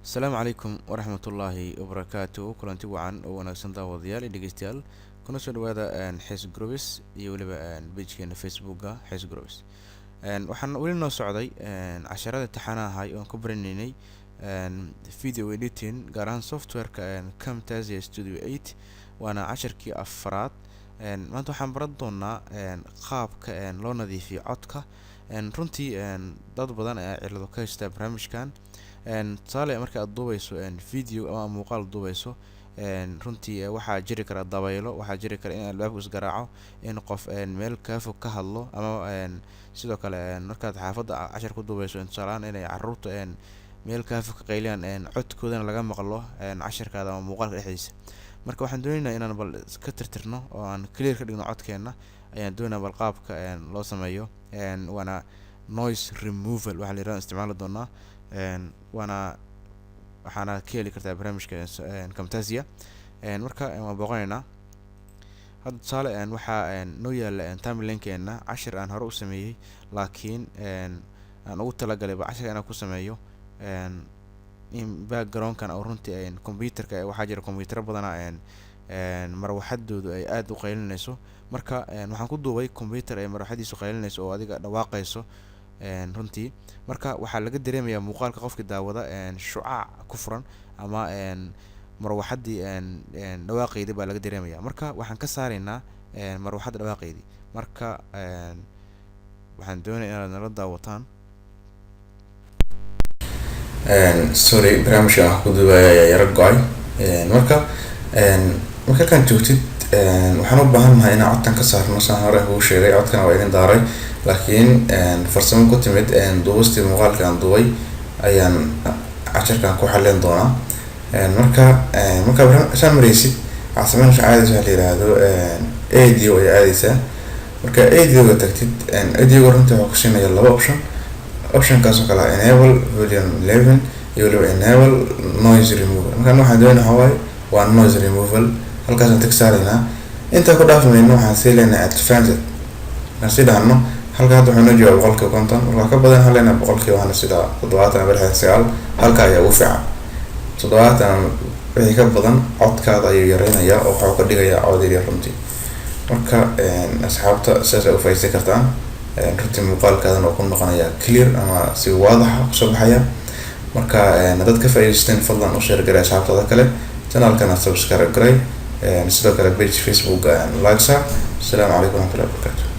Asalaamu calaykum waraxmatullaahi wabarakaatuh kulanti wacan oo wanaagsan daawadayaal iyo dhegeystayaal kuna soo dhawaada xiis grobis iyo weliba pagekeena facebooka xiis grobis. Waxaan weli noo socday casharada taxanaha ahay oon ku baranaynay video editing gaar ahaan softwareka Camtasia Studio 8 waana casharkii afraad. Maanta waxaan baran doonaa qaabka loo nadiifiyo codka. Runtii dad badan ayaa cilado ka haysta barnaamijkan. Tusaale marka aad duubayso video ama muuqaal duubayso runtii waxaa jiri kara dabaylo, waxaa jiri kara in albaabku isgaraaco, in qof meel ka fog ka hadlo, ama sidoo kale markaad xaafadda cashar ku duubayso tusaalaan inay carruurta meel ka fog ka qayliyaan codkoodana laga maqlo casharkaada ama muuqaalka dhexdiisa. Marka waxaan doonaynaa inaan bal iska tirtirno oo aan clear ka dhigno codkeena. Ayaan doonaynaa bal qaabka loo sameeyo waana noise removal waxa la yiraahdo isticmaali doonaa. waxaana ka heli kartaa barnaamijka Camtasia. Marka waan booqanaynaa hadda tusaale waxaa noo yaala timeline-keena cashir aan hore u sameeyay, laakiin aan ugu talagalay cashir inaan ku sameeyo in background-kan oo runtii computerka waxaa jira computer badan marwaxadoodu ay aad u qaylinayso. Marka waxaan ku duubay computer ay marwaxadiisu qaylinayso oo adiga dhawaaqayso runtii. Marka waxaa laga dareemayaa muuqaalka qofka daawada shucaac ku furan ama marwaxadii dhawaaqeydii baa laga dareemayaa. Marka waxaan ka saaraynaa marwaxadda dhawaaqeydii. Marka waxaan doonayaa inaad nala daawataan. Sorry, barnaamijka wax ku duubaya ayaa yara go'ay. Marka kan joogtid waxaan u baahannahay inaan codkan ka saarno. Saan hore ugu sheegay codkan waa idin daaray, laakiin farsamo ku timid duubistii muuqaalka aan duubay ayaan casharkan ku xalin doonaa. marka saan maraysid waxaad sameynaysaa caadis waxa la yiraahdo audio ayaa aadaysaa. Marka audio-ga tagtid audio-ga runtii wuxuu ku siinayaa laba option kaas oo kala enable volume level iyo weliba enable noise removal. Marka waxaan doonayaa waa noise removal. halkaasaan tag saaraynaa. inta ku dhaafmayno waxaan sii leenahay advanced. markaan sii dhahno halka hadda wuxuu noo joogaa 50%. marka ka badan halena 100% waxaana sida 70 halka ayaa ugu fiican. 70 wixii ka badan codkaada ayuu yareynayaa oo wuxuu ka dhigayaa cod yar runtii. marka asxaabta sidaas u faa'iideysan kartaan. runtii muuqaalkaadana oo ku noqonaya clear ama si waadax ah kusoo baxaya. marka dad ka faa'iideysteen fadlan u share garay asxaabtada kale. channelkana subscribe garay. sidoo kale page Facebook like. Assalaamu calaykum warahmatullahi wabarakatuh.